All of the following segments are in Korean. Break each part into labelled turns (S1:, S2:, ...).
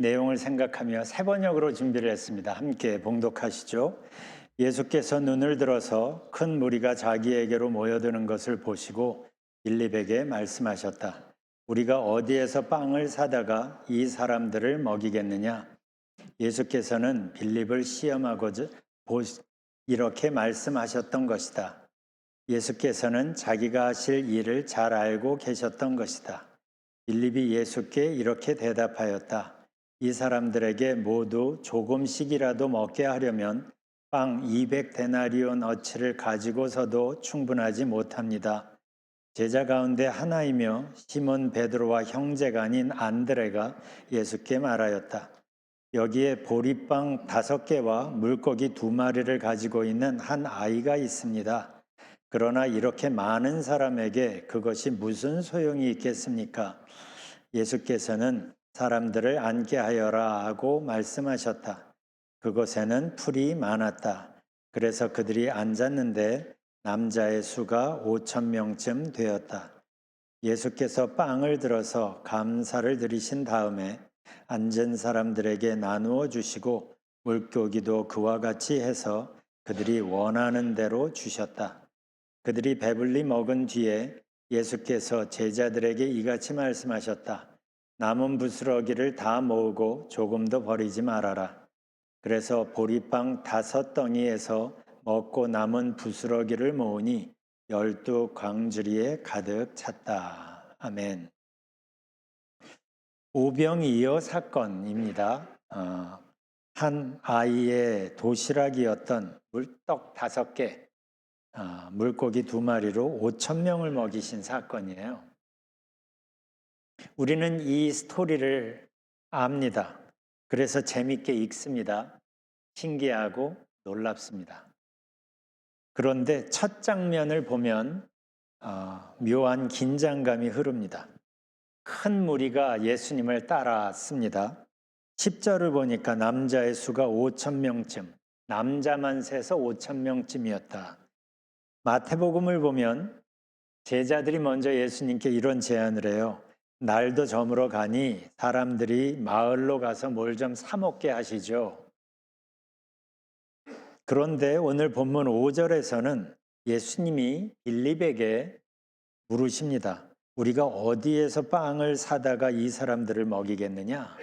S1: 내용을 생각하며 세 번역으로 준비를 했습니다. 함께 봉독하시죠. 예수께서 눈을 들어서 큰 무리가 자기에게로 모여드는 것을 보시고 빌립에게 말씀하셨다. 우리가 어디에서 빵을 사다가 이 사람들을 먹이겠느냐? 예수께서는 빌립을 시험하고자 이렇게 말씀하셨던 것이다. 예수께서는 자기가 하실 일을 잘 알고 계셨던 것이다. 빌립이 예수께 이렇게 대답하였다. 이 사람들에게 모두 조금씩이라도 먹게 하려면 빵 200데나리온 어치를 가지고서도 충분하지 못합니다. 제자 가운데 하나이며 시몬 베드로와 형제가 아닌 안드레가 예수께 말하였다. 여기에 보리빵 5개와 물고기 2마리를 가지고 있는 한 아이가 있습니다. 그러나 이렇게 많은 사람에게 그것이 무슨 소용이 있겠습니까? 예수께서는 사람들을 앉게 하여라 하고 말씀하셨다. 그곳에는 풀이 많았다. 그래서 그들이 앉았는데 남자의 수가 5,000명쯤 되었다. 예수께서 빵을 들어서 감사를 드리신 다음에 앉은 사람들에게 나누어 주시고 물고기도 그와 같이 해서 그들이 원하는 대로 주셨다. 그들이 배불리 먹은 뒤에 예수께서 제자들에게 이같이 말씀하셨다. 남은 부스러기를 다 모으고 조금도 버리지 말아라. 그래서 보리빵 5덩이에서 먹고 남은 부스러기를 모으니 12광주리에 가득 찼다. 아멘. 오병이어 사건입니다. 한 아이의 도시락이었던 물떡 5개, 물고기 2마리로 5,000명을 먹이신 사건이에요. 우리는 이 스토리를 압니다. 그래서 재밌게 읽습니다. 신기하고 놀랍습니다. 그런데 첫 장면을 보면 묘한 긴장감이 흐릅니다. 큰 무리가 예수님을 따랐습니다. 10절을 보니까 남자의 수가 5,000명쯤, 남자만 세서 5,000명쯤이었다. 마태복음을 보면 제자들이 먼저 예수님께 이런 제안을 해요. 날도 저물어 가니 사람들이 마을로 가서 뭘 좀 사 먹게 하시죠. 그런데 오늘 본문 5절에서는 예수님이 빌립에게 물으십니다. 우리가 어디에서 빵을 사다가 이 사람들을 먹이겠느냐?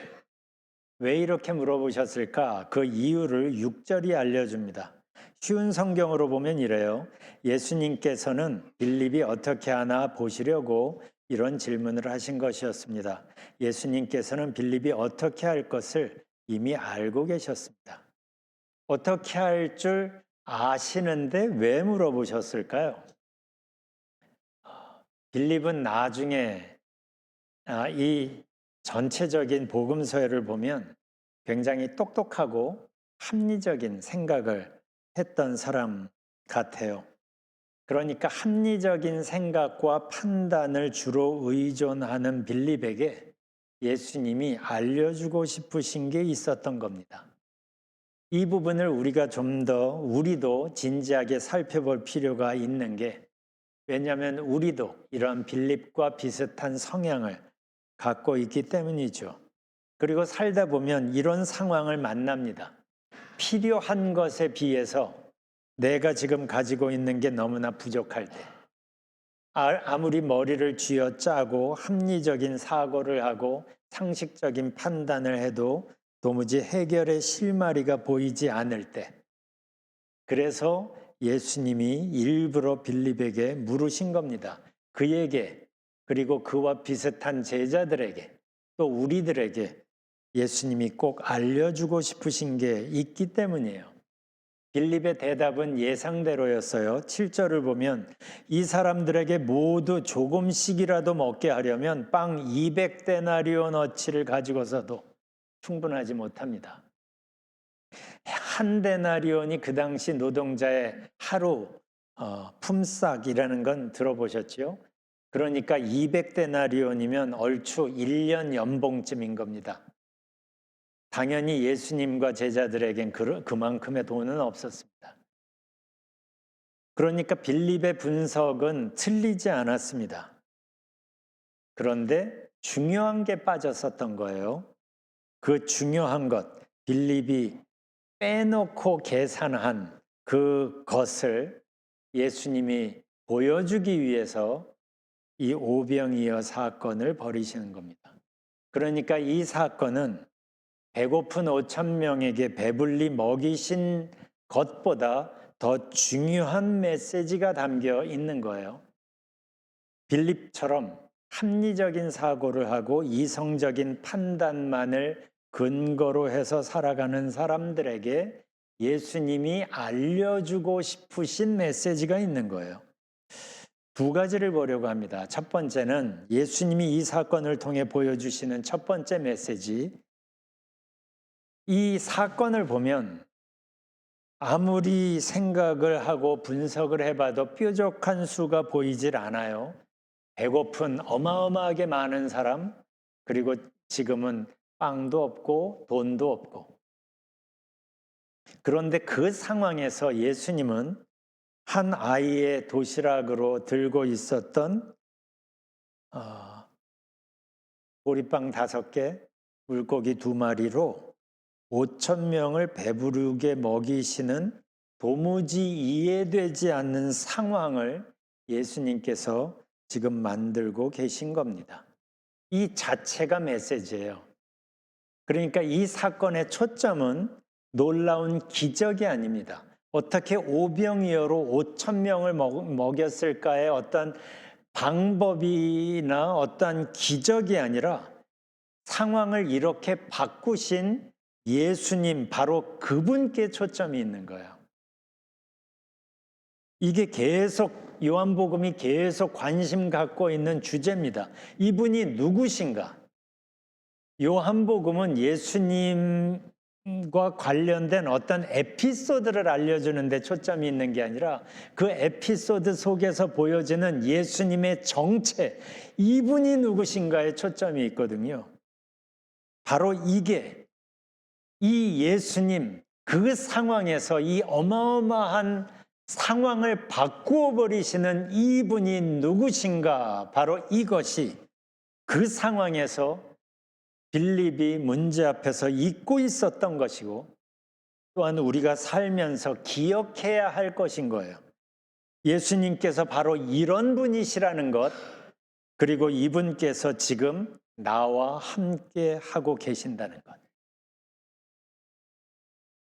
S1: 왜 이렇게 물어보셨을까? 그 이유를 6절이 알려줍니다. 쉬운 성경으로 보면 이래요. 예수님께서는 빌립이 어떻게 하나 보시려고 이런 질문을 하신 것이었습니다. 예수님께서는 빌립이 어떻게 할 것을 이미 알고 계셨습니다. 어떻게 할 줄 아시는데 왜 물어보셨을까요? 빌립은 나중에 이 전체적인 복음서를 보면 굉장히 똑똑하고 합리적인 생각을 했던 사람 같아요. 그러니까 합리적인 생각과 판단을 주로 의존하는 빌립에게 예수님이 알려주고 싶으신 게 있었던 겁니다. 이 부분을 우리가 좀 더 우리도 진지하게 살펴볼 필요가 있는 게 왜냐하면 우리도 이런 빌립과 비슷한 성향을 갖고 있기 때문이죠. 그리고 살다 보면 이런 상황을 만납니다. 필요한 것에 비해서 내가 지금 가지고 있는 게 너무나 부족할 때 아무리 머리를 쥐어짜고 합리적인 사고를 하고 상식적인 판단을 해도 도무지 해결의 실마리가 보이지 않을 때 그래서 예수님이 일부러 빌립에게 물으신 겁니다. 그에게 그리고 그와 비슷한 제자들에게 또 우리들에게 예수님이 꼭 알려주고 싶으신 게 있기 때문이에요. 빌립의 대답은 예상대로였어요. 7절을 보면 이 사람들에게 모두 조금씩이라도 먹게 하려면 빵 200데나리온 어치를 가지고서도 충분하지 못합니다. 한 데나리온이 그 당시 노동자의 하루 품삯이라는 건 들어보셨죠? 그러니까 200데나리온이면 얼추 1년 연봉쯤인 겁니다. 당연히 예수님과 제자들에겐 그만큼의 돈은 없었습니다. 그러니까 빌립의 분석은 틀리지 않았습니다. 그런데 중요한 게 빠졌었던 거예요. 그 중요한 것, 빌립이 빼놓고 계산한 그것을 예수님이 보여주기 위해서 이 오병이어 사건을 벌이시는 겁니다. 그러니까 이 사건은 배고픈 5천 명에게 배불리 먹이신 것보다 더 중요한 메시지가 담겨 있는 거예요. 빌립처럼 합리적인 사고를 하고 이성적인 판단만을 근거로 해서 살아가는 사람들에게 예수님이 알려주고 싶으신 메시지가 있는 거예요. 두 가지를 보려고 합니다. 첫 번째는 예수님이 이 사건을 통해 보여주시는 첫 번째 메시지. 이 사건을 보면 아무리 생각을 하고 분석을 해봐도 뾰족한 수가 보이질 않아요. 배고픈 어마어마하게 많은 사람, 그리고 지금은 빵도 없고 돈도 없고. 그런데 그 상황에서 예수님은 한 아이의 도시락으로 들고 있었던 보리빵 5개, 물고기 2마리로 5천 명을 배부르게 먹이시는 도무지 이해되지 않는 상황을 예수님께서 지금 만들고 계신 겁니다. 이 자체가 메시지예요. 그러니까 이 사건의 초점은 놀라운 기적이 아닙니다. 어떻게 오병이어로 5천 명을 먹였을까의 어떤 방법이나 어떤 기적이 아니라 상황을 이렇게 바꾸신 예수님, 바로 그분께 초점이 있는 거예요. 이게 계속 요한복음이 계속 관심 갖고 있는 주제입니다. 이분이 누구신가? 요한복음은 예수님과 관련된 어떤 에피소드를 알려주는 데 초점이 있는 게 아니라 그 에피소드 속에서 보여지는 예수님의 정체, 이분이 누구신가에 초점이 있거든요. 바로 이게 이 예수님, 그 상황에서 이 어마어마한 상황을 바꾸어 버리시는 이분이 누구신가? 바로 이것이 그 상황에서 빌립이 문제 앞에서 잊고 있었던 것이고, 또한 우리가 살면서 기억해야 할 것인 거예요. 예수님께서 바로 이런 분이시라는 것, 그리고 이분께서 지금 나와 함께 하고 계신다는 것.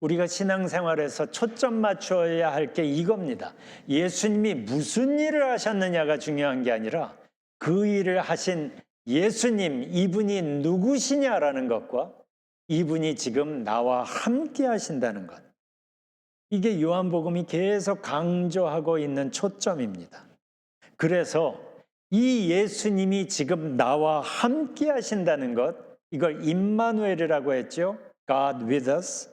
S1: 우리가 신앙생활에서 초점 맞춰야 할 게 이겁니다. 예수님이 무슨 일을 하셨느냐가 중요한 게 아니라 그 일을 하신 예수님, 이분이 누구시냐라는 것과 이분이 지금 나와 함께 하신다는 것. 이게 요한복음이 계속 강조하고 있는 초점입니다. 그래서 이 예수님이 지금 나와 함께 하신다는 것, 이걸 임마누엘이라고 했죠. God with us.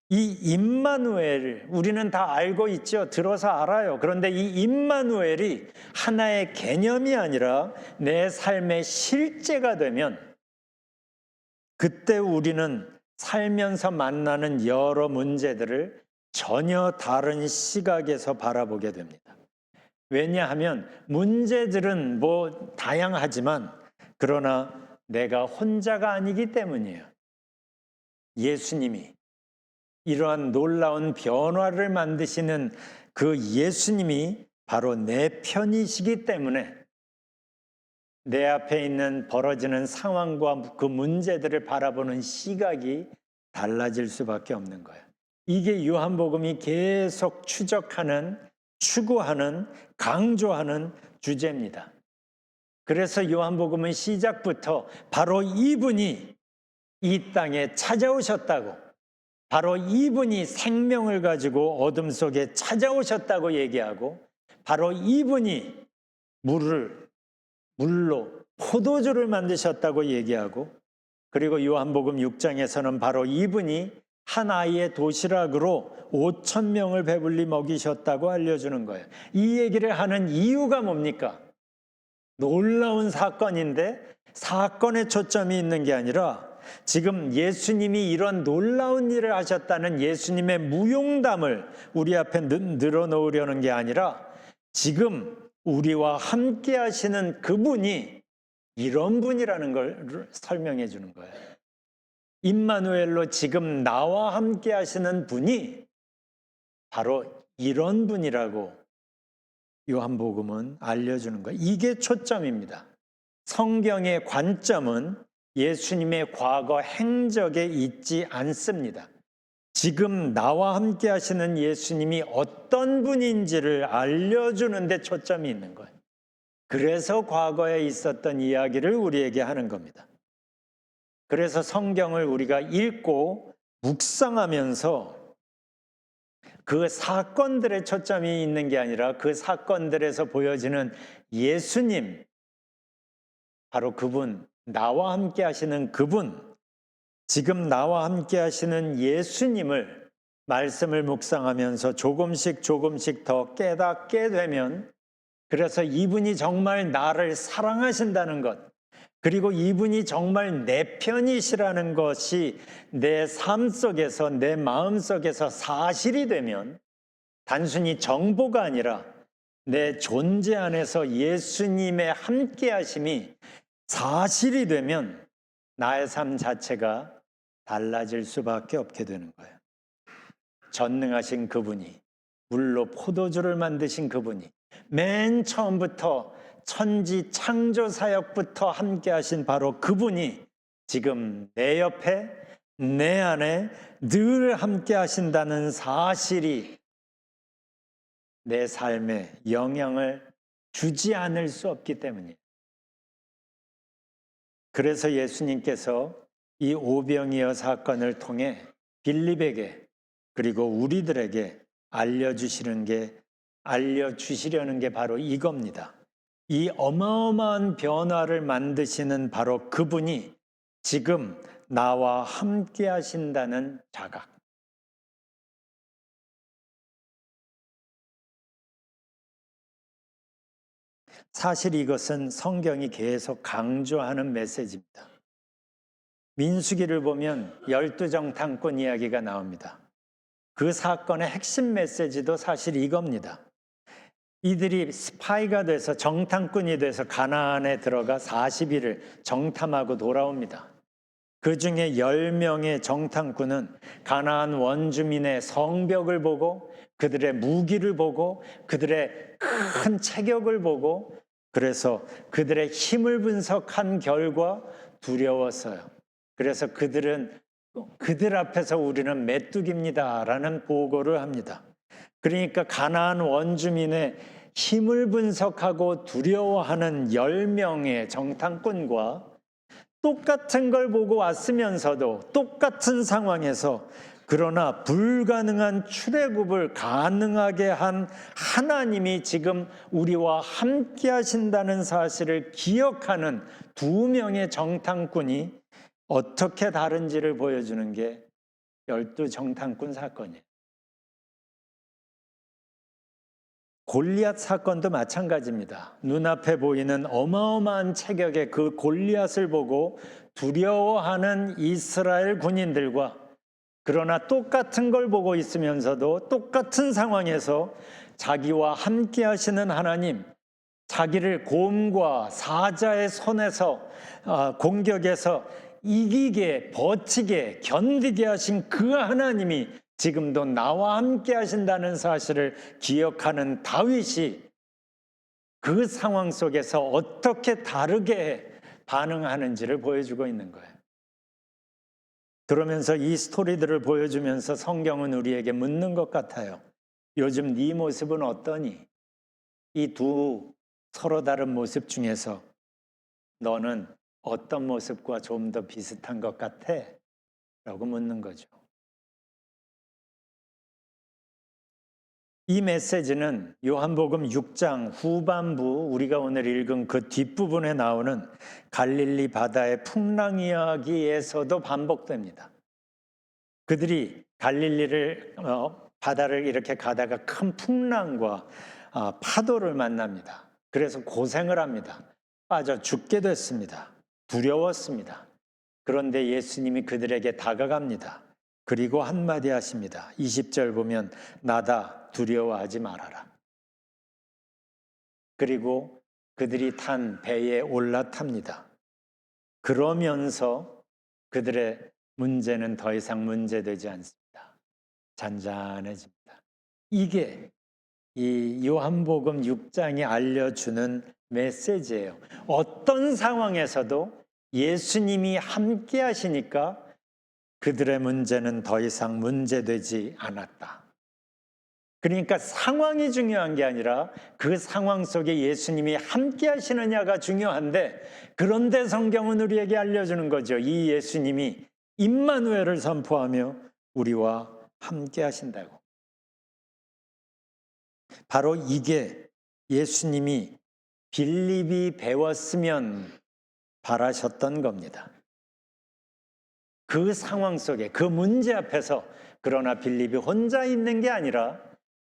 S1: 이 임마누엘, 우리는 다 알고 있죠. 들어서 알아요. 그런데 이 임마누엘이 하나의 개념이 아니라 내 삶의 실제가 되면 그때 우리는 살면서 만나는 여러 문제들을 전혀 다른 시각에서 바라보게 됩니다. 왜냐하면 문제들은 다양하지만 그러나 내가 혼자가 아니기 때문이에요. 예수님이 이러한 놀라운 변화를 만드시는 그 예수님이 바로 내 편이시기 때문에 내 앞에 있는 벌어지는 상황과 그 문제들을 바라보는 시각이 달라질 수밖에 없는 거예요. 이게 요한복음이 계속 추적하는, 추구하는, 강조하는 주제입니다. 그래서 요한복음은 시작부터 바로 이분이 이 땅에 찾아오셨다고, 바로 이분이 생명을 가지고 어둠 속에 찾아오셨다고 얘기하고, 바로 이분이 물로 포도주를 만드셨다고 얘기하고, 그리고 요한복음 6장에서는 바로 이분이 한 아이의 도시락으로 5천 명을 배불리 먹이셨다고 알려주는 거예요. 이 얘기를 하는 이유가 뭡니까? 놀라운 사건인데 사건에 초점이 있는 게 아니라 지금 예수님이 이런 놀라운 일을 하셨다는 예수님의 무용담을 우리 앞에 늘어놓으려는 게 아니라 지금 우리와 함께 하시는 그분이 이런 분이라는 걸 설명해 주는 거예요. 임마누엘로 지금 나와 함께 하시는 분이 바로 이런 분이라고 요한복음은 알려주는 거예요. 이게 초점입니다. 성경의 관점은 예수님의 과거 행적에 있지 않습니다. 지금 나와 함께 하시는 예수님이 어떤 분인지를 알려주는 데 초점이 있는 거예요. 그래서 과거에 있었던 이야기를 우리에게 하는 겁니다. 그래서 성경을 우리가 읽고 묵상하면서 그 사건들에 초점이 있는 게 아니라 그 사건들에서 보여지는 예수님, 바로 그분, 나와 함께 하시는 그분, 지금 나와 함께 하시는 예수님을 말씀을 묵상하면서 조금씩 더 깨닫게 되면, 그래서 이분이 정말 나를 사랑하신다는 것, 그리고 이분이 정말 내 편이시라는 것이 내 삶 속에서, 내 마음 속에서 사실이 되면, 단순히 정보가 아니라 내 존재 안에서 예수님의 함께 하심이 사실이 되면 나의 삶 자체가 달라질 수밖에 없게 되는 거예요. 전능하신 그분이, 물로 포도주를 만드신 그분이, 맨 처음부터 천지 창조 사역부터 함께 하신 바로 그분이 지금 내 옆에, 내 안에 늘 함께 하신다는 사실이 내 삶에 영향을 주지 않을 수 없기 때문이에요. 그래서 예수님께서 이 오병이어 사건을 통해 빌립에게, 그리고 우리들에게 알려주시려는 게 바로 이겁니다. 이 어마어마한 변화를 만드시는 바로 그분이 지금 나와 함께 하신다는 자각. 사실 이것은 성경이 계속 강조하는 메시지입니다. 민수기를 보면 12정탐꾼 이야기가 나옵니다. 그 사건의 핵심 메시지도 사실 이겁니다. 이들이 스파이가 돼서, 정탐꾼이 돼서 가나안에 들어가 40일을 정탐하고 돌아옵니다. 그 중에 10명의 정탐꾼은 가나안 원주민의 성벽을 보고, 그들의 무기를 보고, 그들의 큰 체격을 보고, 그래서 그들의 힘을 분석한 결과 두려웠어요. 그래서 그들 앞에서 우리는 메뚜기입니다라는 보고를 합니다. 그러니까 가나안 원주민의 힘을 분석하고 두려워하는 10명의 정탐꾼과 똑같은 걸 보고 왔으면서도 똑같은 상황에서, 그러나 불가능한 출애굽을 가능하게 한 하나님이 지금 우리와 함께 하신다는 사실을 기억하는 2명의 정탐꾼이 어떻게 다른지를 보여주는 게 12정탐꾼 사건이에요. 골리앗 사건도 마찬가지입니다. 눈앞에 보이는 어마어마한 체격의 그 골리앗을 보고 두려워하는 이스라엘 군인들과, 그러나 똑같은 걸 보고 있으면서도 똑같은 상황에서 자기와 함께 하시는 하나님, 자기를 곰과 사자의 손에서 공격해서 이기게, 버티게, 견디게 하신 그 하나님이 지금도 나와 함께 하신다는 사실을 기억하는 다윗이 그 상황 속에서 어떻게 다르게 반응하는지를 보여주고 있는 거예요. 그러면서 이 스토리들을 보여주면서 성경은 우리에게 묻는 것 같아요. 요즘 네 모습은 어떠니? 이 두 서로 다른 모습 중에서 너는 어떤 모습과 좀 더 비슷한 것 같아? 라고 묻는 거죠. 이 메시지는 요한복음 6장 후반부, 우리가 오늘 읽은 그 뒷부분에 나오는 갈릴리 바다의 풍랑 이야기에서도 반복됩니다. 그들이 갈릴리를 바다를 이렇게 가다가 큰 풍랑과 파도를 만납니다. 그래서 고생을 합니다. 빠져 죽게 됐습니다. 두려웠습니다. 그런데 예수님이 그들에게 다가갑니다. 그리고 한마디 하십니다. 20절 보면 나다, 두려워하지 말아라. 그리고 그들이 탄 배에 올라탑니다. 그러면서 그들의 문제는 더 이상 문제되지 않습니다. 잔잔해집니다. 이게 이 요한복음 6장이 알려주는 메시지예요. 어떤 상황에서도 예수님이 함께 하시니까 그들의 문제는 더 이상 문제되지 않았다. 그러니까 상황이 중요한 게 아니라 그 상황 속에 예수님이 함께 하시느냐가 중요한데, 그런데 성경은 우리에게 알려주는 거죠. 이 예수님이 임마누엘을 선포하며 우리와 함께 하신다고. 바로 이게 예수님이 빌립이 배웠으면 바라셨던 겁니다. 그 상황 속에, 그 문제 앞에서, 그러나 빌립이 혼자 있는 게 아니라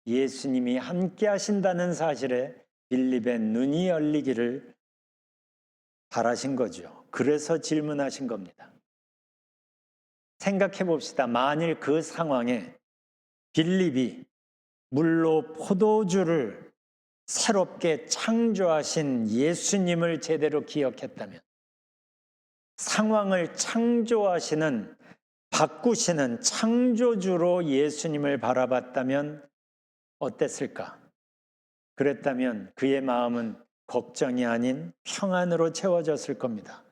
S1: 예수님이 함께 하신다는 사실에 빌립의 눈이 열리기를 바라신 거죠. 그래서 질문하신 겁니다. 생각해 봅시다. 만일 그 상황에 빌립이 물로 포도주를 새롭게 창조하신 예수님을 제대로 기억했다면, 상황을 창조하시는, 바꾸시는 창조주로 예수님을 바라봤다면 어땠을까? 그랬다면 그의 마음은 걱정이 아닌 평안으로 채워졌을 겁니다.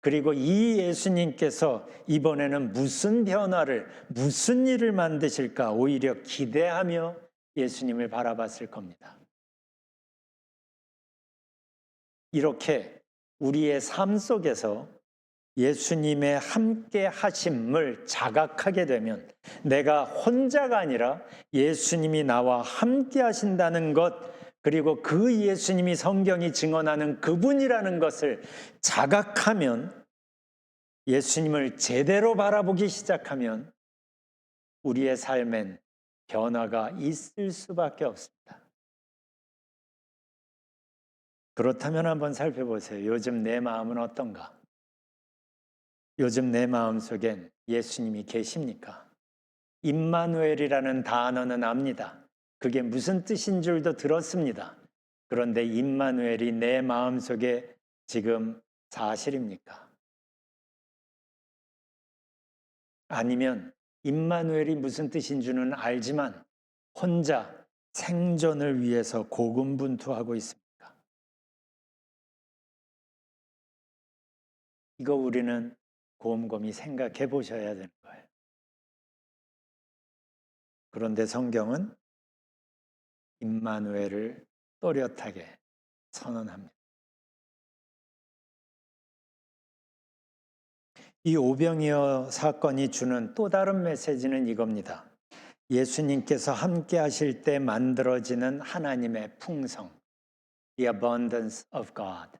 S1: 그리고 이 예수님께서 이번에는 무슨 변화를, 무슨 일을 만드실까 오히려 기대하며 예수님을 바라봤을 겁니다. 이렇게 우리의 삶 속에서 예수님의 함께 하심을 자각하게 되면, 내가 혼자가 아니라 예수님이 나와 함께 하신다는 것, 그리고 그 예수님이 성경이 증언하는 그분이라는 것을 자각하면, 예수님을 제대로 바라보기 시작하면 우리의 삶엔 변화가 있을 수밖에 없습니다. 그렇다면 한번 살펴보세요. 요즘 내 마음은 어떤가? 요즘 내 마음속엔 예수님이 계십니까? 임마누엘이라는 단어는 압니다. 그게 무슨 뜻인 줄도 들었습니다. 그런데 임마누엘이 내 마음속에 지금 사실입니까? 아니면 임마누엘이 무슨 뜻인 줄은 알지만 혼자 생존을 위해서 고군분투하고 있습니까? 이거 우리는 곰곰이 생각해 보셔야 되는 거예요. 그런데 성경은 임마누엘을 또렷하게 선언합니다. 이 오병이어 사건이 주는 또 다른 메시지는 이겁니다. 예수님께서 함께 하실 때 만들어지는 하나님의 풍성, the abundance of God,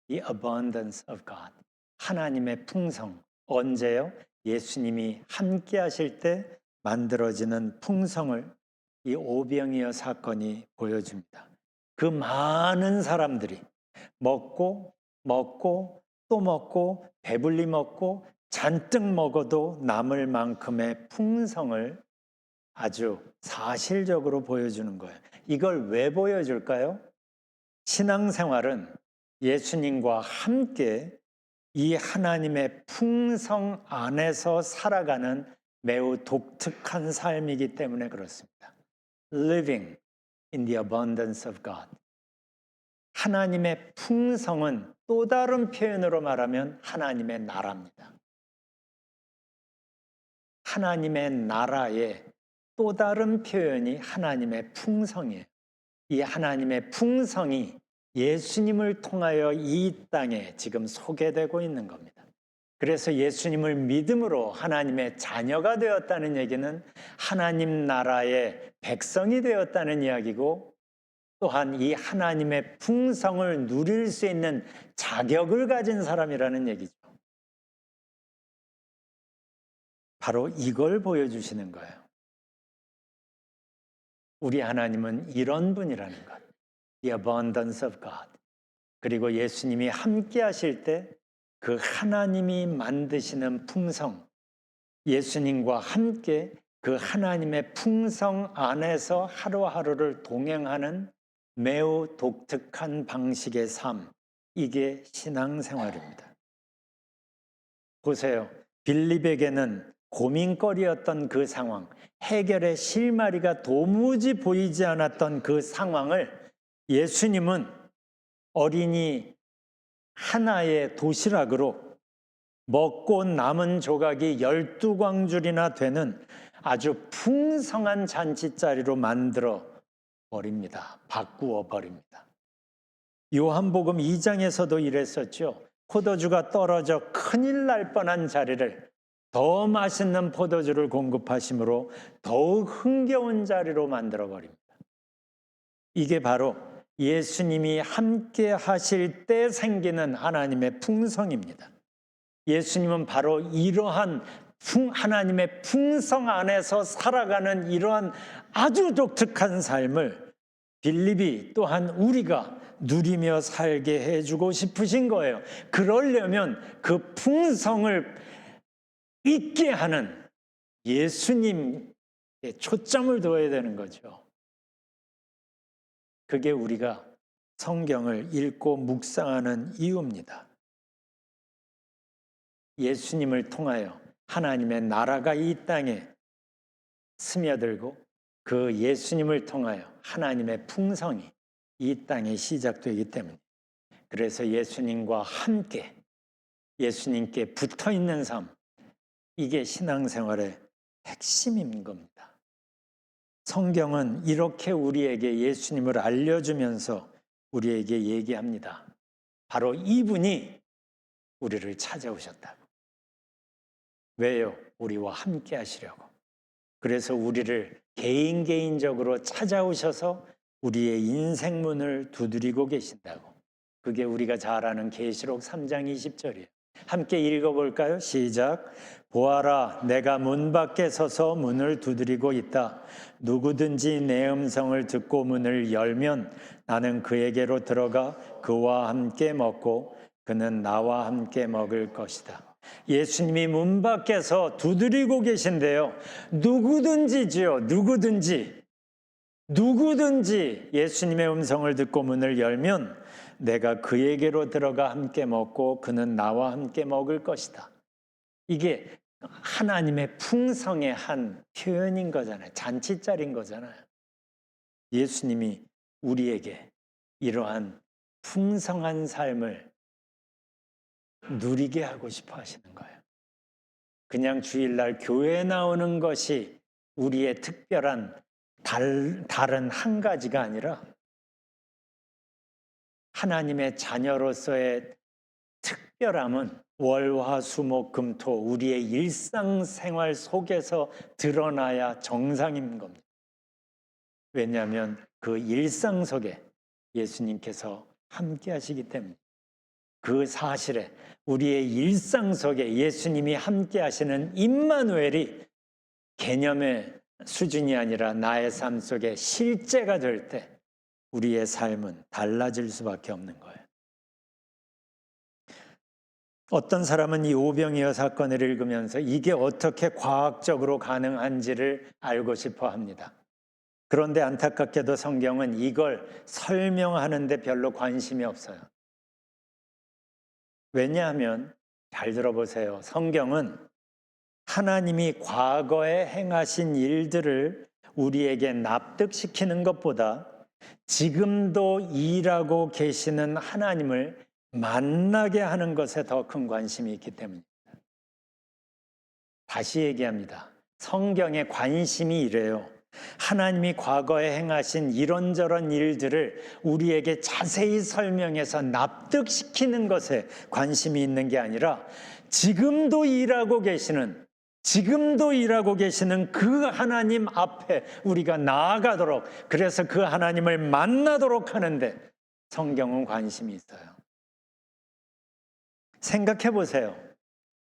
S1: the abundance of God, 하나님의 풍성. 언제요? 예수님이 함께 하실 때 만들어지는 풍성을 이 오병이어 사건이 보여줍니다. 그 많은 사람들이 먹고 또 먹고 배불리 먹고 잔뜩 먹어도 남을 만큼의 풍성을 아주 사실적으로 보여주는 거예요. 이걸 왜 보여줄까요? 신앙생활은 예수님과 함께 이 하나님의 풍성 안에서 살아가는 매우 독특한 삶이기 때문에 그렇습니다. Living in the abundance of God. 하나님의 풍성은 또 다른 표현으로 말하면 하나님의 나라입니다. 하나님의 나라의 또 다른 표현이 하나님의 풍성이에요. 이 하나님의 풍성이 예수님을 통하여 이 땅에 지금 소개되고 있는 겁니다. 그래서 예수님을 믿음으로 하나님의 자녀가 되었다는 얘기는 하나님 나라의 백성이 되었다는 이야기고, 또한 이 하나님의 풍성을 누릴 수 있는 자격을 가진 사람이라는 얘기죠. 바로 이걸 보여주시는 거예요. 우리 하나님은 이런 분이라는 것. The abundance of God. 그리고 예수님이 함께 하실 때 그 하나님이 만드시는 풍성, 예수님과 함께 그 하나님의 풍성 안에서 하루하루를 동행하는 매우 독특한 방식의 삶, 이게 신앙생활입니다. 보세요. 빌립에게는 고민거리였던 그 상황, 해결의 실마리가 도무지 보이지 않았던 그 상황을 예수님은 어린이 하나의 도시락으로 먹고 남은 조각이 12광줄이나 되는 아주 풍성한 잔치자리로 만들어 버립니다. 바꾸어 버립니다. 요한복음 2장에서도 이랬었죠. 포도주가 떨어져 큰일 날 뻔한 자리를 더 맛있는 포도주를 공급하심으로 더욱 흥겨운 자리로 만들어 버립니다. 이게 바로 예수님이 함께 하실 때 생기는 하나님의 풍성입니다. 예수님은 바로 이러한 하나님의 풍성 안에서 살아가는 이러한 아주 독특한 삶을 빌립이 또한 우리가 누리며 살게 해주고 싶으신 거예요. 그러려면 그 풍성을 있게 하는 예수님에 초점을 둬야 되는 거죠. 그게 우리가 성경을 읽고 묵상하는 이유입니다. 예수님을 통하여 하나님의 나라가 이 땅에 스며들고 그 예수님을 통하여 하나님의 풍성이 이 땅에 시작되기 때문에, 그래서 예수님과 함께 예수님께 붙어 있는 삶, 이게 신앙생활의 핵심인 겁니다. 성경은 이렇게 우리에게 예수님을 알려주면서 우리에게 얘기합니다. 바로 이분이 우리를 찾아오셨다고. 왜요? 우리와 함께 하시려고. 그래서 우리를 개인적으로 찾아오셔서 우리의 인생문을 두드리고 계신다고. 그게 우리가 잘 아는 계시록 3장 20절이에요. 함께 읽어볼까요? 시작. 보아라, 내가 문 밖에 서서 문을 두드리고 있다. 누구든지 내 음성을 듣고 문을 열면 나는 그에게로 들어가 그와 함께 먹고 그는 나와 함께 먹을 것이다. 예수님이 문 밖에서 두드리고 계신데요. 누구든지지요. 누구든지 예수님의 음성을 듣고 문을 열면 내가 그에게로 들어가 함께 먹고 그는 나와 함께 먹을 것이다. 이게 하나님의 풍성의 한 표현인 거잖아요. 잔치자리인 거잖아요. 예수님이 우리에게 이러한 풍성한 삶을 누리게 하고 싶어 하시는 거예요. 그냥 주일날 교회에 나오는 것이 우리의 특별한 다른 한 가지가 아니라 하나님의 자녀로서의 특별함은 월화수목금토 우리의 일상생활 속에서 드러나야 정상인 겁니다. 왜냐하면 그 일상 속에 예수님께서 함께 하시기 때문에, 그 사실에 우리의 일상 속에 예수님이 함께 하시는 임마누엘이 개념의 수준이 아니라 나의 삶 속에 실제가 될 때 우리의 삶은 달라질 수밖에 없는 거예요. 어떤 사람은 이 오병이어 사건을 읽으면서 이게 어떻게 과학적으로 가능한지를 알고 싶어 합니다. 그런데 안타깝게도 성경은 이걸 설명하는 데 별로 관심이 없어요. 왜냐하면 잘 들어보세요. 성경은 하나님이 과거에 행하신 일들을 우리에게 납득시키는 것보다 지금도 일하고 계시는 하나님을 만나게 하는 것에 더 큰 관심이 있기 때문입니다. 다시 얘기합니다. 성경의 관심이 이래요. 하나님이 과거에 행하신 이런저런 일들을 우리에게 자세히 설명해서 납득시키는 것에 관심이 있는 게 아니라 지금도 일하고 계시는 그 하나님 앞에 우리가 나아가도록, 그래서 그 하나님을 만나도록 하는데 성경은 관심이 있어요. 생각해 보세요.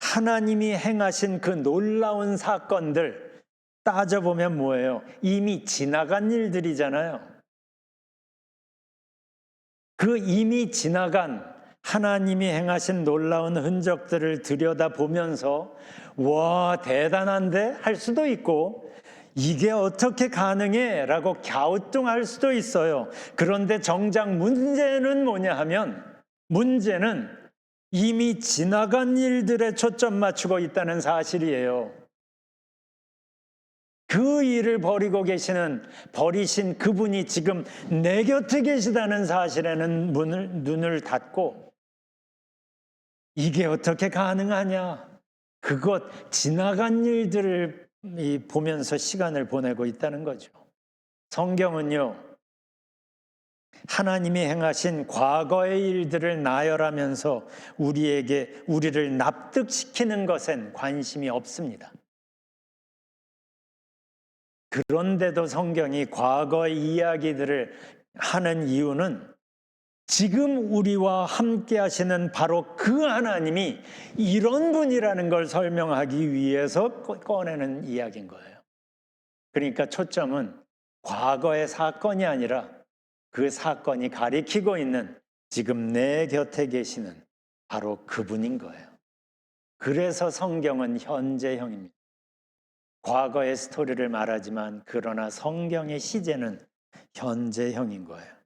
S1: 하나님이 행하신 그 놀라운 사건들 따져보면 뭐예요? 이미 지나간 일들이잖아요. 그 이미 지나간 하나님이 행하신 놀라운 흔적들을 들여다보면서 와, 대단한데? 할 수도 있고, 이게 어떻게 가능해? 라고 갸우뚱할 수도 있어요. 그런데 정작 문제는 뭐냐 하면, 문제는 이미 지나간 일들에 초점 맞추고 있다는 사실이에요. 그 일을 버리신 그분이 지금 내 곁에 계시다는 사실에는 눈을 닫고 이게 어떻게 가능하냐? 그것 지나간 일들을 보면서 시간을 보내고 있다는 거죠. 성경은요, 하나님이 행하신 과거의 일들을 나열하면서 우리를 납득시키는 것엔 관심이 없습니다. 그런데도 성경이 과거의 이야기들을 하는 이유는 지금 우리와 함께 하시는 바로 그 하나님이 이런 분이라는 걸 설명하기 위해서 꺼내는 이야기인 거예요. 그러니까 초점은 과거의 사건이 아니라 그 사건이 가리키고 있는 지금 내 곁에 계시는 바로 그분인 거예요. 그래서 성경은 현재형입니다. 과거의 스토리를 말하지만 그러나 성경의 시제는 현재형인 거예요.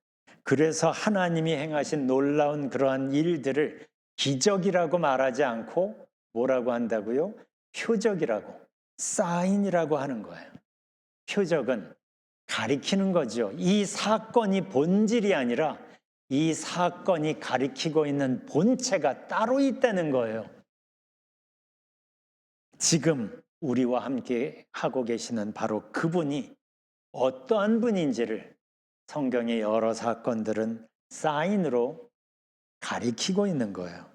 S1: 그래서 하나님이 행하신 놀라운 그러한 일들을 기적이라고 말하지 않고 뭐라고 한다고요? 표적이라고, 사인이라고 하는 거예요. 표적은 가리키는 거죠. 이 사건이 본질이 아니라 이 사건이 가리키고 있는 본체가 따로 있다는 거예요. 지금 우리와 함께 하고 계시는 바로 그분이 어떠한 분인지를 성경의 여러 사건들은 사인으로 가리키고 있는 거예요.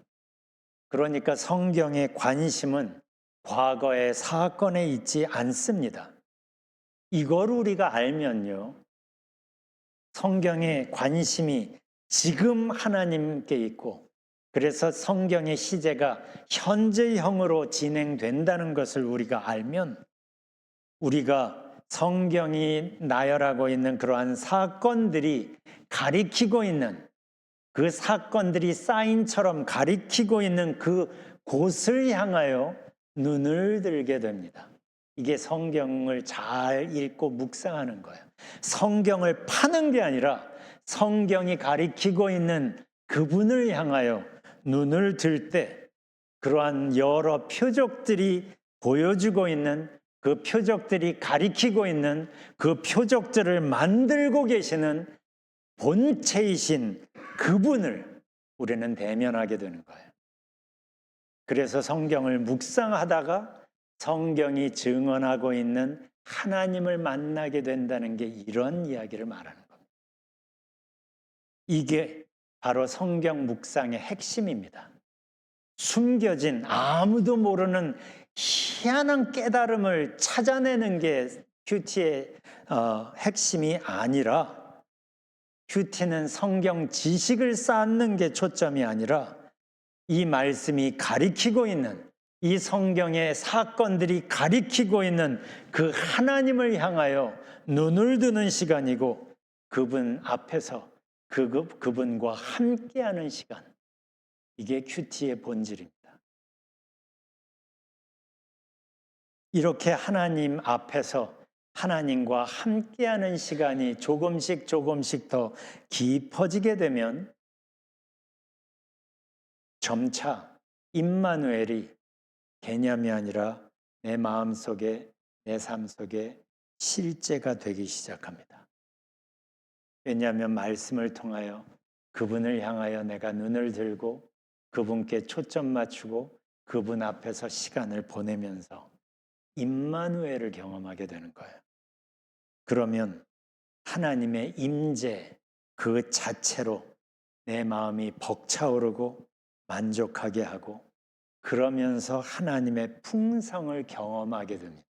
S1: 그러니까 성경의 관심은 과거의 사건에 있지 않습니다. 이걸 우리가 알면요, 성경의 관심이 지금 하나님께 있고, 그래서 성경의 시제가 현재형으로 진행된다는 것을 우리가 알면, 우리가 성경이 나열하고 있는 그러한 사건들이 가리키고 있는, 그 사건들이 사인처럼 가리키고 있는 그 곳을 향하여 눈을 들게 됩니다. 이게 성경을 잘 읽고 묵상하는 거예요. 성경을 파는 게 아니라 성경이 가리키고 있는 그분을 향하여 눈을 들 때 그러한 여러 표적들이 보여주고 있는, 그 표적들이 가리키고 있는, 그 표적들을 만들고 계시는 본체이신 그분을 우리는 대면하게 되는 거예요. 그래서 성경을 묵상하다가 성경이 증언하고 있는 하나님을 만나게 된다는 게 이런 이야기를 말하는 겁니다. 이게 바로 성경 묵상의 핵심입니다. 숨겨진 아무도 모르는 희한한 깨달음을 찾아내는 게 큐티의 핵심이 아니라, 큐티는 성경 지식을 쌓는 게 초점이 아니라 이 말씀이 가리키고 있는, 이 성경의 사건들이 가리키고 있는 그 하나님을 향하여 눈을 드는 시간이고, 그분 앞에서 그분과 함께하는 시간, 이게 큐티의 본질입니다. 이렇게 하나님 앞에서 하나님과 함께하는 시간이 조금씩 더 깊어지게 되면 점차 임마누엘이 개념이 아니라 내 마음속에, 내 삶 속에 실제가 되기 시작합니다. 왜냐하면 말씀을 통하여 그분을 향하여 내가 눈을 들고 그분께 초점 맞추고 그분 앞에서 시간을 보내면서 임마누엘을 경험하게 되는 거예요. 그러면 하나님의 임재 그 자체로 내 마음이 벅차오르고 만족하게 하고, 그러면서 하나님의 풍성을 경험하게 됩니다.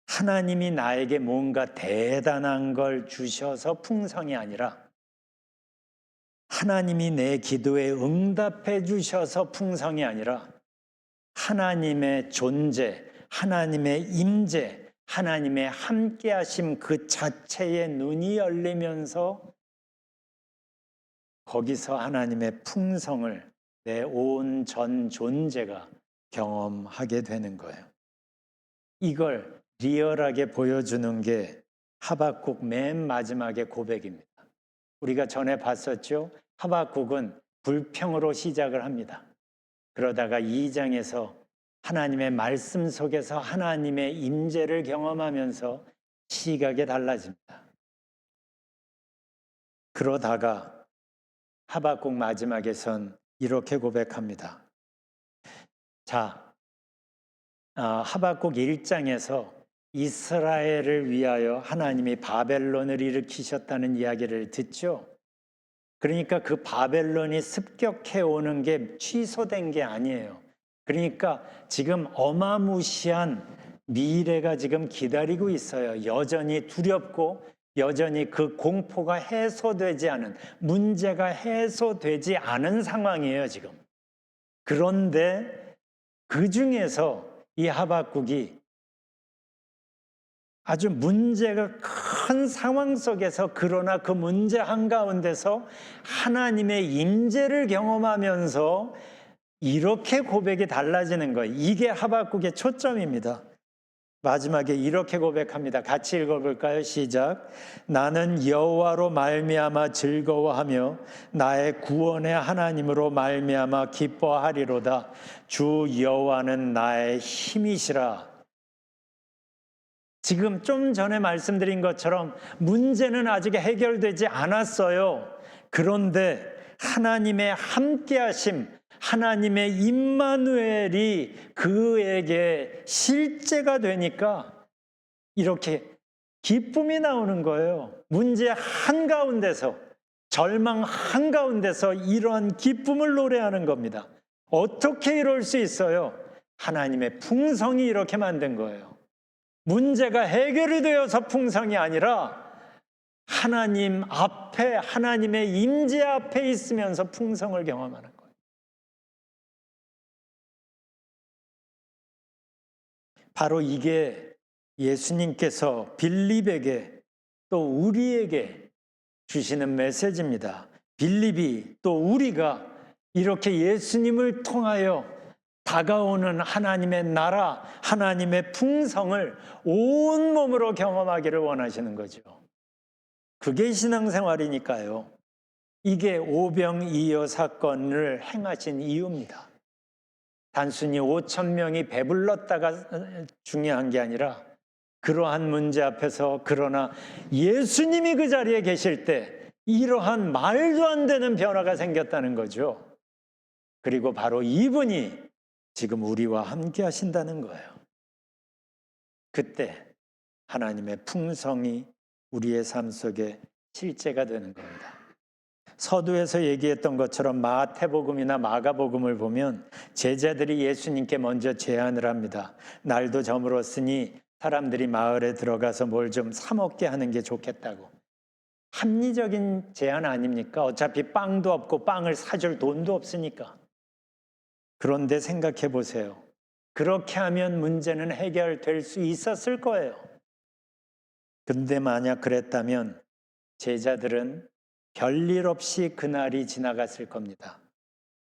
S1: 하나님이 나에게 뭔가 대단한 걸 주셔서 풍성이 아니라 하나님이 내 기도에 응답해 주셔서 풍성이 아니라 하나님의 존재, 하나님의 임재, 하나님의 함께하심 그 자체에 눈이 열리면서 거기서 하나님의 풍성을 내 온 전 존재가 경험하게 되는 거예요. 이걸 리얼하게 보여주는 게 하박국 맨 마지막의 고백입니다. 우리가 전에 봤었죠? 하박국은 불평으로 시작을 합니다. 그러다가 2장에서 하나님의 말씀 속에서 하나님의 임재를 경험하면서 시각이 달라집니다. 그러다가 하박국 마지막에선 이렇게 고백합니다. 자, 하박국 1장에서 이스라엘을 위하여 하나님이 바벨론을 일으키셨다는 이야기를 듣죠. 그러니까 그 바벨론이 습격해 오는 게 취소된 게 아니에요. 그러니까 지금 어마무시한 미래가 지금 기다리고 있어요. 여전히 두렵고 여전히 그 공포가 해소되지 않은, 문제가 해소되지 않은 상황이에요, 지금. 그런데 그 중에서 이 하박국이 아주 문제가 큰 상황 속에서, 그러나 그 문제 한가운데서 하나님의 임재를 경험하면서 이렇게 고백이 달라지는 거예요. 이게 하박국의 초점입니다. 마지막에 이렇게 고백합니다. 같이 읽어볼까요? 시작. 나는 여호와로 말미암아 즐거워하며 나의 구원의 하나님으로 말미암아 기뻐하리로다. 주 여호와는 나의 힘이시라. 지금 좀 전에 말씀드린 것처럼 문제는 아직 해결되지 않았어요. 그런데 하나님의 함께하심, 하나님의 임마누엘이 그에게 실제가 되니까 이렇게 기쁨이 나오는 거예요. 문제 한가운데서, 절망 한가운데서 이러한 기쁨을 노래하는 겁니다. 어떻게 이럴 수 있어요? 하나님의 풍성이 이렇게 만든 거예요. 문제가 해결이 되어서 풍성이 아니라 하나님 앞에, 하나님의 임재 앞에 있으면서 풍성을 경험하는 거예요. 바로 이게 예수님께서 빌립에게 또 우리에게 주시는 메시지입니다. 빌립이 또 우리가 이렇게 예수님을 통하여 다가오는 하나님의 나라, 하나님의 풍성을 온몸으로 경험하기를 원하시는 거죠. 그게 신앙생활이니까요. 이게 오병이어 사건을 행하신 이유입니다. 단순히 5천 명이 배불렀다가 중요한 게 아니라 그러한 문제 앞에서, 그러나 예수님이 그 자리에 계실 때 이러한 말도 안 되는 변화가 생겼다는 거죠. 그리고 바로 이분이 지금 우리와 함께 하신다는 거예요. 그때 하나님의 풍성이 우리의 삶 속에 실제가 되는 겁니다. 서두에서 얘기했던 것처럼 마태복음이나 마가복음을 보면 제자들이 예수님께 먼저 제안을 합니다. 날도 저물었으니 사람들이 마을에 들어가서 뭘 좀 사 먹게 하는 게 좋겠다고. 합리적인 제안 아닙니까? 어차피 빵도 없고 빵을 사줄 돈도 없으니까. 그런데 생각해 보세요. 그렇게 하면 문제는 해결될 수 있었을 거예요. 근데 만약 그랬다면 제자들은 별일 없이 그날이 지나갔을 겁니다.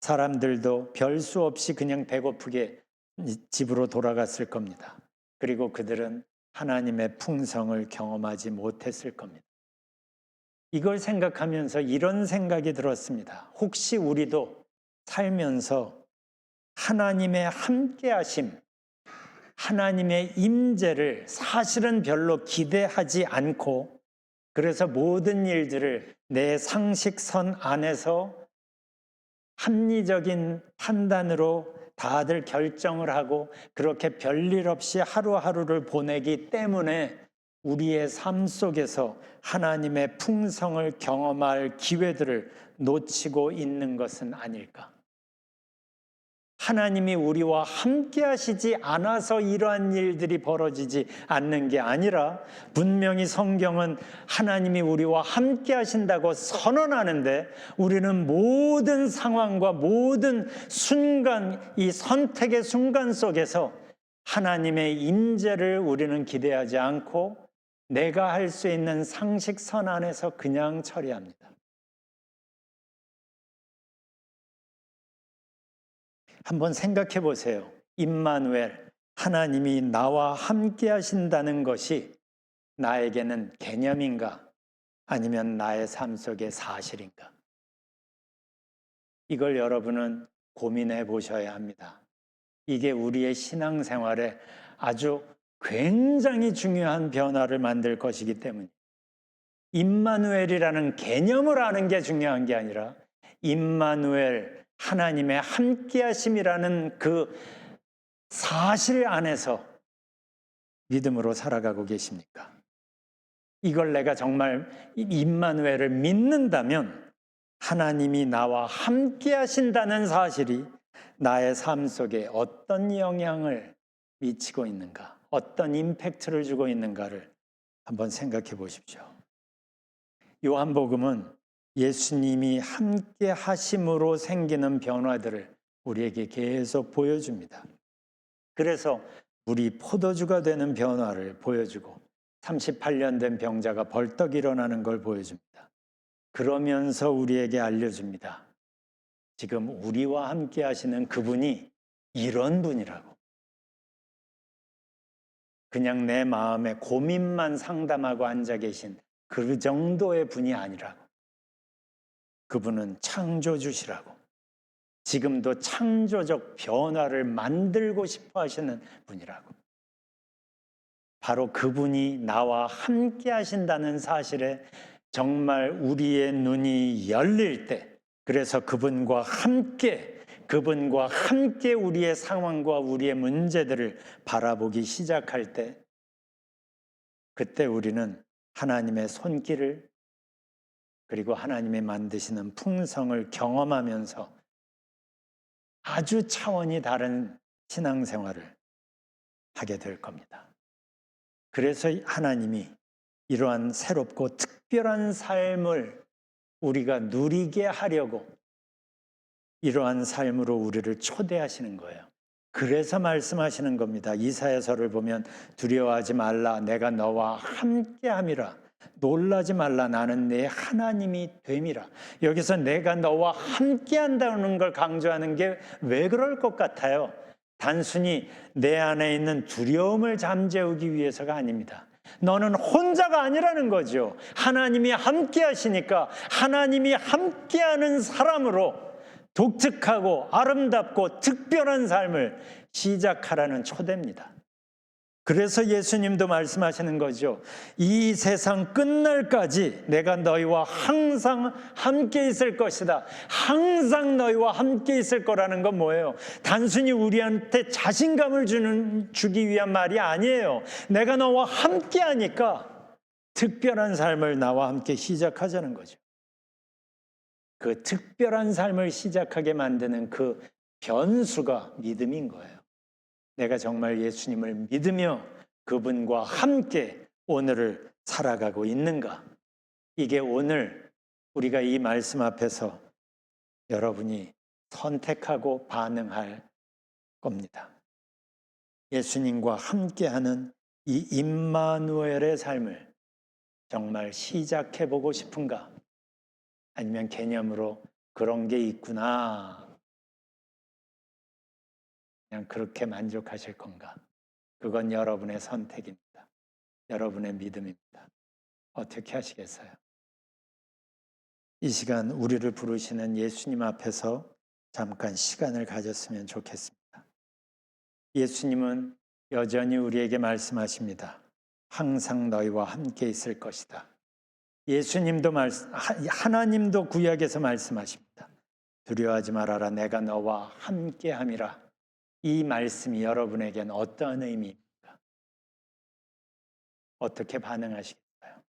S1: 사람들도 별 수 없이 그냥 배고프게 집으로 돌아갔을 겁니다. 그리고 그들은 하나님의 풍성을 경험하지 못했을 겁니다. 이걸 생각하면서 이런 생각이 들었습니다. 혹시 우리도 살면서 하나님의 함께하심, 하나님의 임재를 사실은 별로 기대하지 않고, 그래서 모든 일들을 내 상식선 안에서 합리적인 판단으로 다들 결정을 하고 그렇게 별일 없이 하루하루를 보내기 때문에 우리의 삶 속에서 하나님의 풍성을 경험할 기회들을 놓치고 있는 것은 아닐까? 하나님이 우리와 함께 하시지 않아서 이러한 일들이 벌어지지 않는 게 아니라 분명히 성경은 하나님이 우리와 함께 하신다고 선언하는데 우리는 모든 상황과 모든 순간, 이 선택의 순간 속에서 하나님의 임재를 우리는 기대하지 않고 내가 할 수 있는 상식선 안에서 그냥 처리합니다. 한번 생각해 보세요. 임마누엘, 하나님이 나와 함께 하신다는 것이 나에게는 개념인가? 아니면 나의 삶 속의 사실인가? 이걸 여러분은 고민해 보셔야 합니다. 이게 우리의 신앙생활에 아주 굉장히 중요한 변화를 만들 것이기 때문에 임마누엘이라는 개념을 아는 게 중요한 게 아니라 임마누엘, 하나님의 함께하심이라는 그 사실 안에서 믿음으로 살아가고 계십니까? 이걸 내가 정말 임마누엘을 믿는다면 하나님이 나와 함께 하신다는 사실이 나의 삶 속에 어떤 영향을 미치고 있는가, 어떤 임팩트를 주고 있는가를 한번 생각해 보십시오. 요한복음은 예수님이 함께 하심으로 생기는 변화들을 우리에게 계속 보여줍니다. 그래서 물이 포도주가 되는 변화를 보여주고 38년 된 병자가 벌떡 일어나는 걸 보여줍니다. 그러면서 우리에게 알려줍니다. 지금 우리와 함께 하시는 그분이 이런 분이라고. 그냥 내 마음에 고민만 상담하고 앉아 계신 그 정도의 분이 아니라고. 그분은 창조주시라고. 지금도 창조적 변화를 만들고 싶어 하시는 분이라고. 바로 그분이 나와 함께 하신다는 사실에 정말 우리의 눈이 열릴 때, 그래서 그분과 함께 우리의 상황과 우리의 문제들을 바라보기 시작할 때, 그때 우리는 하나님의 손길을 그리고 하나님이 만드시는 풍성을 경험하면서 아주 차원이 다른 신앙생활을 하게 될 겁니다. 그래서 하나님이 이러한 새롭고 특별한 삶을 우리가 누리게 하려고 이러한 삶으로 우리를 초대하시는 거예요. 그래서 말씀하시는 겁니다. 이사야서를 보면 두려워하지 말라, 내가 너와 함께함이라. 놀라지 말라, 나는 내 하나님이 됨이라. 여기서 내가 너와 함께한다는 걸 강조하는 게 왜 그럴 것 같아요? 단순히 내 안에 있는 두려움을 잠재우기 위해서가 아닙니다. 너는 혼자가 아니라는 거죠. 하나님이 함께 하시니까 하나님이 함께하는 사람으로 독특하고 아름답고 특별한 삶을 시작하라는 초대입니다. 그래서 예수님도 말씀하시는 거죠. 이 세상 끝날까지 내가 너희와 항상 함께 있을 것이다. 항상 너희와 함께 있을 거라는 건 뭐예요? 단순히 우리한테 자신감을 주기 위한 말이 아니에요. 내가 너와 함께 하니까 특별한 삶을 나와 함께 시작하자는 거죠. 그 특별한 삶을 시작하게 만드는 그 변수가 믿음인 거예요. 내가 정말 예수님을 믿으며 그분과 함께 오늘을 살아가고 있는가? 이게 오늘 우리가 이 말씀 앞에서 여러분이 선택하고 반응할 겁니다. 예수님과 함께하는 이 임마누엘의 삶을 정말 시작해보고 싶은가? 아니면 개념으로 그런 게 있구나, 그냥 그렇게 만족하실 건가? 그건 여러분의 선택입니다. 여러분의 믿음입니다. 어떻게 하시겠어요? 이 시간 우리를 부르시는 예수님 앞에서 잠깐 시간을 가졌으면 좋겠습니다. 예수님은 여전히 우리에게 말씀하십니다. 항상 너희와 함께 있을 것이다. 예수님도 하나님도 구약에서 말씀하십니다. 두려워하지 말아라, 내가 너와 함께함이라. 이 말씀이 여러분에게는 어떠한 의미입니까? 어떻게 반응하시겠어요?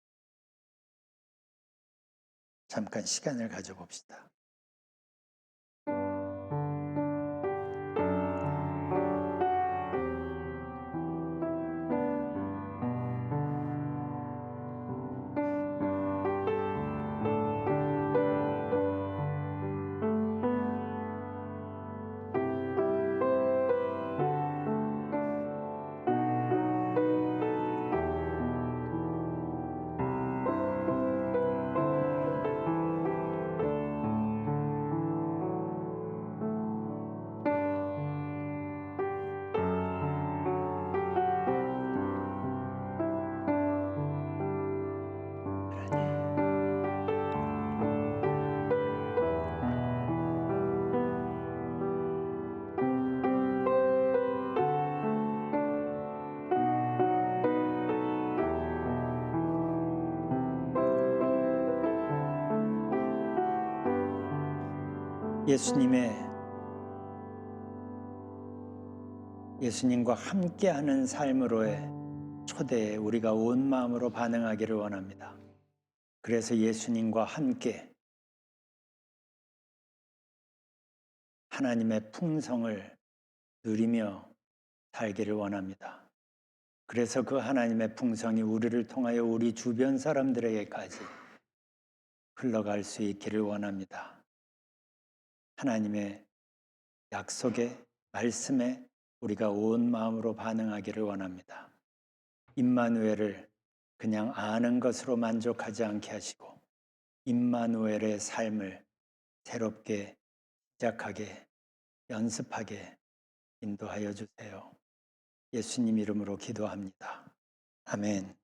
S1: 잠깐 시간을 가져봅시다. 예수님과 함께하는 삶으로의 초대에 우리가 온 마음으로 반응하기를 원합니다. 그래서 예수님과 함께 하나님의 풍성을 누리며 살기를 원합니다. 그래서 그 하나님의 풍성이 우리를 통하여 우리 주변 사람들에게까지 흘러갈 수 있기를 원합니다. 하나님의 약속의 말씀에 우리가 온 마음으로 반응하기를 원합니다. 임마누엘을 그냥 아는 것으로 만족하지 않게 하시고 임마누엘의 삶을 새롭게 시작하게 연습하게 인도하여 주세요. 예수님 이름으로 기도합니다. 아멘.